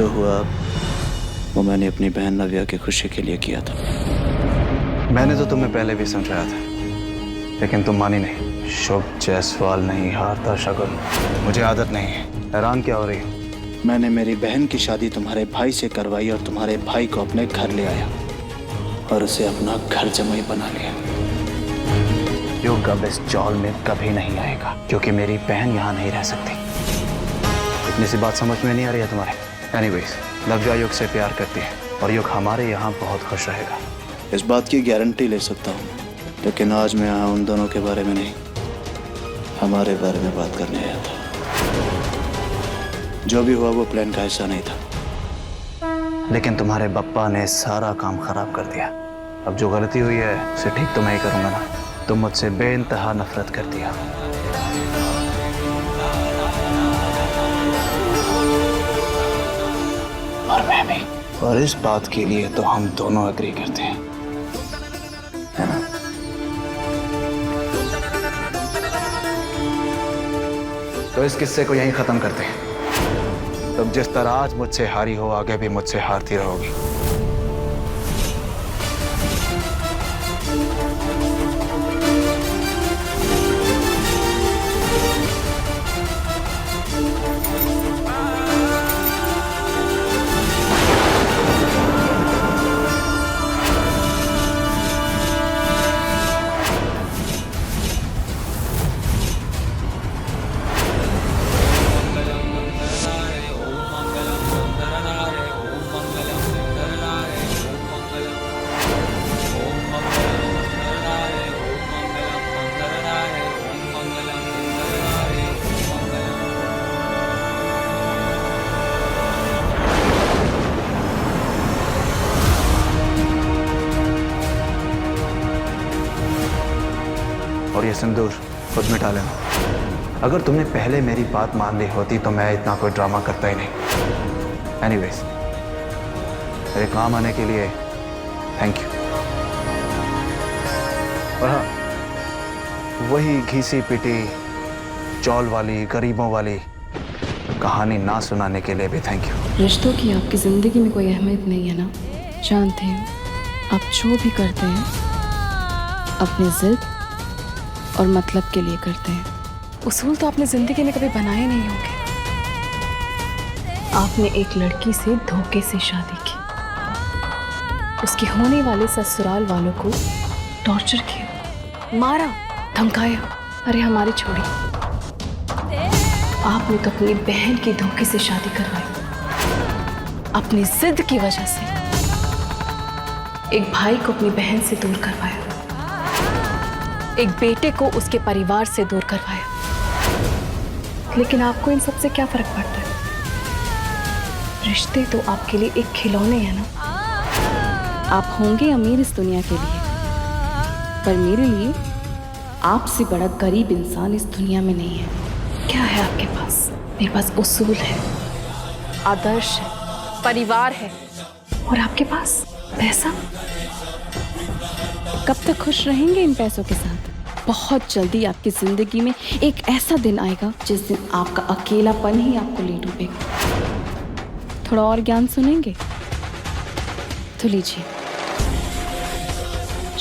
जो हुआ वो मैंने अपनी बहन नव्या की खुशी के लिए किया था। मैंने तो तुम्हें पहले भी समझाया था, लेकिन तुम मानी नहीं। शुभ जायसवाल नहीं हारता शगुन। मुझे आदत नहीं है। हैरान क्या हो रही हो? मैंने मेरी बहन की शादी तुम्हारे भाई से करवाई और तुम्हारे भाई को अपने घर ले आया और उसे अपना घर जमाई बना लिया। युग अब इस चौल में कभी नहीं आएगा, क्योंकि मेरी बहन यहाँ नहीं रह सकती। इतनी सी बात समझ में नहीं आ रही है तुम्हारे? एनीवेज, नव्या युग से प्यार करती है और युग हमारे यहाँ बहुत खुश रहेगा। इस बात की गारंटी ले सकता हूँ, लेकिन आज मैं यहाँ उन दोनों के बारे में नहीं, हमारे बारे में बात करने आया था। जो भी हुआ वो प्लान का हिस्सा नहीं था। लेकिन तुम्हारे बप्पा ने सारा काम खराब कर दिया। अब जो गलती हुई है उसे ठीक तो मैं ही करूंगा ना। तुम मुझसे बेइंतहा नफरत कर दिया। और मैं भी। और इस बात के लिए तो हम दोनों एग्री करते हैं, है ना? तो इस किस्से को यहीं खत्म करते हैं। तुम जिस तरह आज मुझसे हारी हो, आगे भी मुझसे हारती रहोगी। और ये सिंदूर खुद मिटा लेना। अगर तुमने पहले मेरी बात मान ली होती तो मैं इतना कोई ड्रामा करता ही नहीं। एनीवेज, मेरे काम आने के लिए थैंक यू। और हाँ, वही घिसी पिटी चौल वाली गरीबों वाली कहानी ना सुनाने के लिए भी थैंक यू। रिश्तों की आपकी जिंदगी में कोई अहमियत नहीं है ना? जानते हैं आप जो भी करते हैं अपने जिद और मतलब के लिए करते हैं। उसूल तो आपने जिंदगी में कभी बनाए नहीं होंगे। आपने एक लड़की से धोखे से शादी की, उसके होने वाले ससुराल वालों को टॉर्चर किया, मारा, धमकाया। अरे हमारी छोड़ी, आपने तो अपनी बहन की धोखे से शादी करवाई। अपनी जिद की वजह से एक भाई को अपनी बहन से दूर करवाया, एक बेटे को उसके परिवार से दूर करवाया। लेकिन आपको इन सब से क्या फर्क पड़ता है? रिश्ते तो आपके लिए एक खिलौने हैं ना। आप होंगे अमीर इस दुनिया के लिए, पर मेरे लिए आपसे बड़ा गरीब इंसान इस दुनिया में नहीं है। क्या है आपके पास? मेरे पास उसूल है, आदर्श है, परिवार है, और आपके पास पैसा। कब तक खुश रहेंगे इन पैसों के साथ? बहुत जल्दी आपकी जिंदगी में एक ऐसा दिन आएगा जिस दिन आपका अकेलापन ही आपको ले डूबेगा। थोड़ा और ज्ञान सुनेंगे तो लीजिए।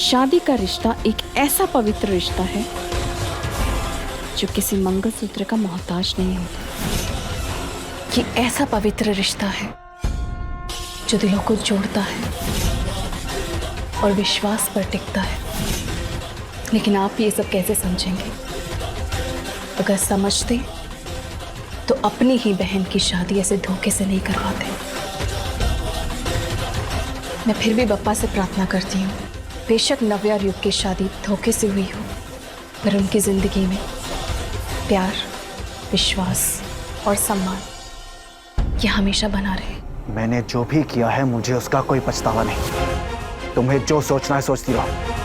शादी का रिश्ता एक ऐसा पवित्र रिश्ता है जो किसी मंगलसूत्र का मोहताज नहीं होता। ये ऐसा पवित्र रिश्ता है जो दिलों को जोड़ता है और विश्वास पर टिकता है। लेकिन आप ये सब कैसे समझेंगे? अगर समझते तो अपनी ही बहन की शादी ऐसे धोखे से नहीं करवाते। मैं फिर भी बप्पा से प्रार्थना करती हूँ, बेशक नव्या और युग की शादी धोखे से हुई हो, पर उनकी जिंदगी में प्यार, विश्वास और सम्मान ये हमेशा बना रहे। मैंने जो भी किया है मुझे उसका कोई पछतावा नहीं। तुम्हें जो सोचना है सोचती रहो।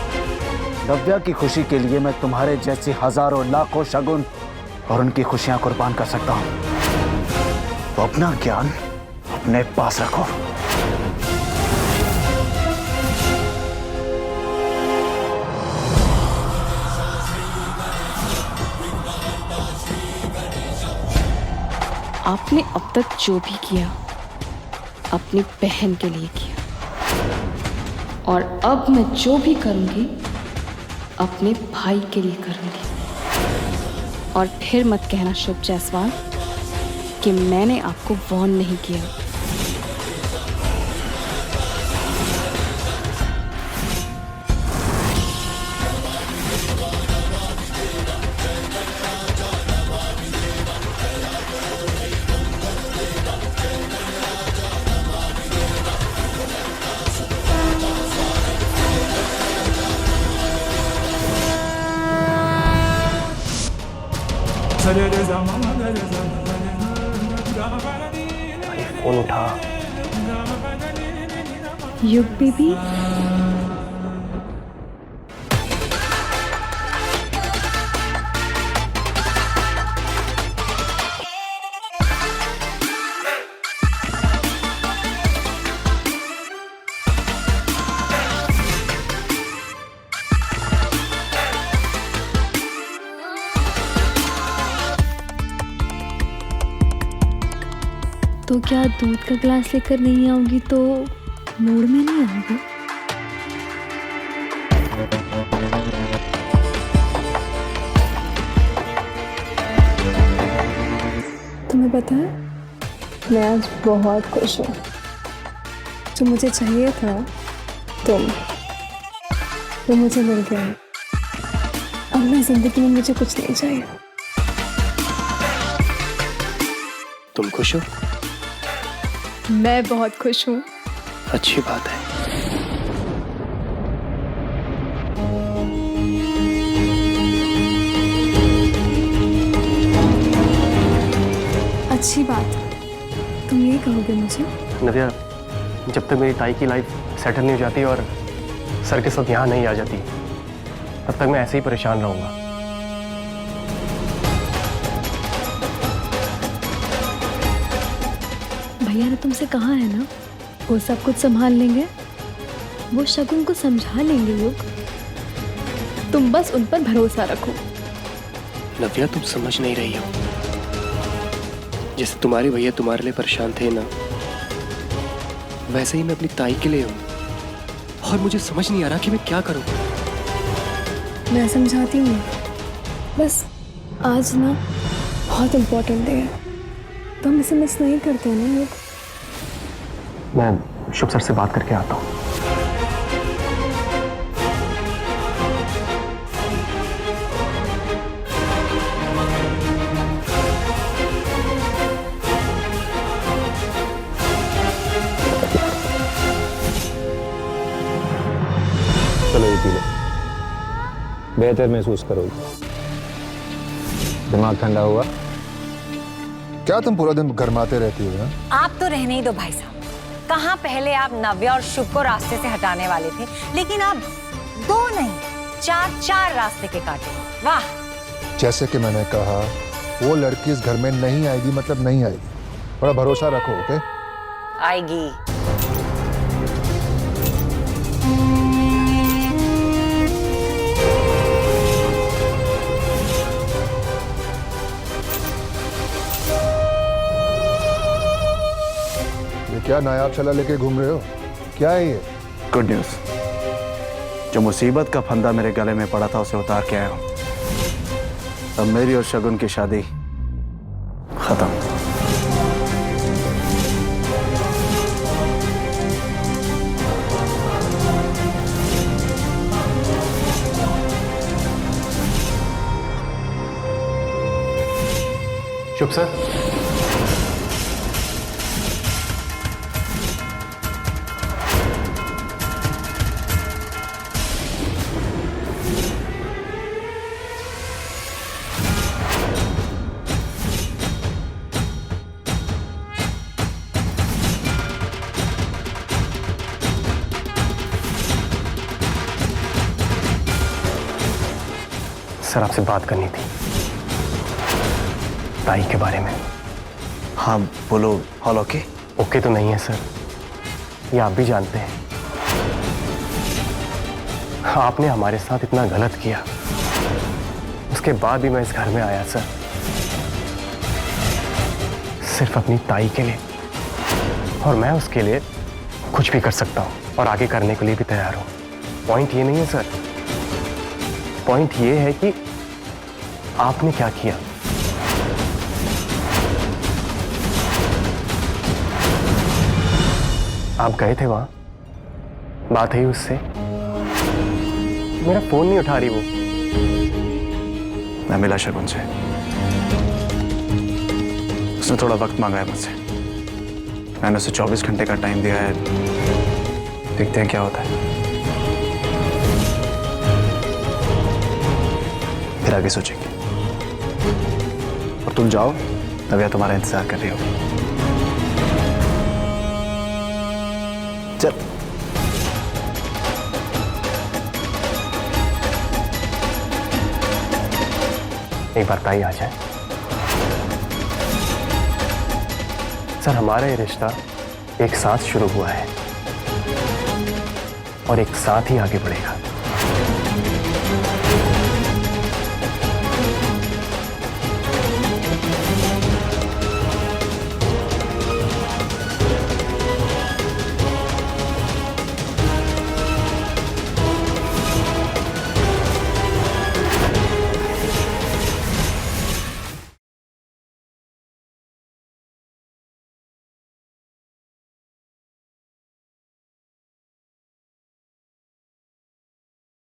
नव्या की खुशी के लिए मैं तुम्हारे जैसे हजारों लाखों शगुन और उनकी खुशियां कुर्बान कर सकता हूं। तो अपना ज्ञान अपने पास रखो। आपने अब तक जो भी किया अपनी बहन के लिए किया, और अब मैं जो भी करूंगी अपने भाई के लिए करूंगी। और फिर मत कहना शुभ जायसवाल कि मैंने आपको वार्न नहीं किया। फोन उठा। युग बेबी, तो क्या दूध का ग्लास लेकर नहीं आऊंगी तो मूड में नहीं आऊंगी? तुम्हें पता है, मैं आज बहुत खुश हूँ। जो मुझे चाहिए था वो मुझे मिल गया। अब मैं जिंदगी में मुझे कुछ नहीं चाहिए। तुम खुश हो? मैं बहुत खुश हूँ। अच्छी बात है। अच्छी बात, तुम ये कहोगे मुझे? नव्या, जब तक मेरी ताई की लाइफ सेटल नहीं हो जाती और सर के साथ यहाँ नहीं आ जाती, तब तक मैं ऐसे ही परेशान रहूंगा। भैया ने तुमसे कहा है ना, वो सब कुछ संभाल लेंगे, वो शगुन को समझा लेंगे। युग, तुम बस उन पर भरोसा रखो। नव्या, तुम समझ नहीं रही हो। जैसे तुम्हारे भैया तुम्हारे लिए परेशान थे ना, वैसे ही मैं अपनी ताई के लिए हूँ। और मुझे समझ नहीं आ रहा कि मैं क्या करूँ। मैं समझाती हूँ, बस आज ना बहुत इम्पोर्टेंट डे है, तो हम इसे मिस नहीं करते ना युग। मैं शुभ सर से बात करके आता हूँ। चलो ये पी लो, बेहतर महसूस करोगे। दिमाग ठंडा हुआ? क्या तुम पूरा दिन गरमाते रहती हो? आप तो रहने ही दो भाई साहब। कहाँ पहले आप नव्या और शुभ को रास्ते से हटाने वाले थे, लेकिन आप 2 नहीं 4 रास्ते के काटे। वाह! जैसे कि मैंने कहा, वो लड़की इस घर में नहीं आएगी, मतलब नहीं आएगी। थोड़ा भरोसा रखो, ओके? आएगी। क्या नायाब छला लेके घूम रहे हो? क्या है ये? गुड न्यूज, जो मुसीबत का फंदा मेरे गले में पड़ा था उसे उतार के आया हूं। अब मेरी और शगुन की शादी खत्म। शुभ सर, सर आपसे बात करनी थी ताई के बारे में। हाँ बोलो। All okay? ओके तो नहीं है सर, ये आप भी जानते हैं। आपने हमारे साथ इतना गलत किया, उसके बाद भी मैं इस घर में आया सर, सिर्फ अपनी ताई के लिए और मैं उसके लिए कुछ भी कर सकता हूँ और आगे करने के लिए भी तैयार हूँ। पॉइंट ये नहीं है सर, पॉइंट ये है कि आपने क्या किया। आप गए थे वहां, बात हुई उससे? मेरा फोन नहीं उठा रही वो। मैं मिला शगुन से, उसने थोड़ा वक्त मांगा है मुझसे। मैंने उसे 24 घंटे का टाइम दिया है, देखते हैं क्या होता है, फिर आगे सोचेंगे। और तुम जाओ, नव्या तुम्हारा इंतजार कर रही होगी। चल। एक बार ताई आ जाए। सर, हमारा ये रिश्ता एक साथ शुरू हुआ है और एक साथ ही आगे बढ़ेगा।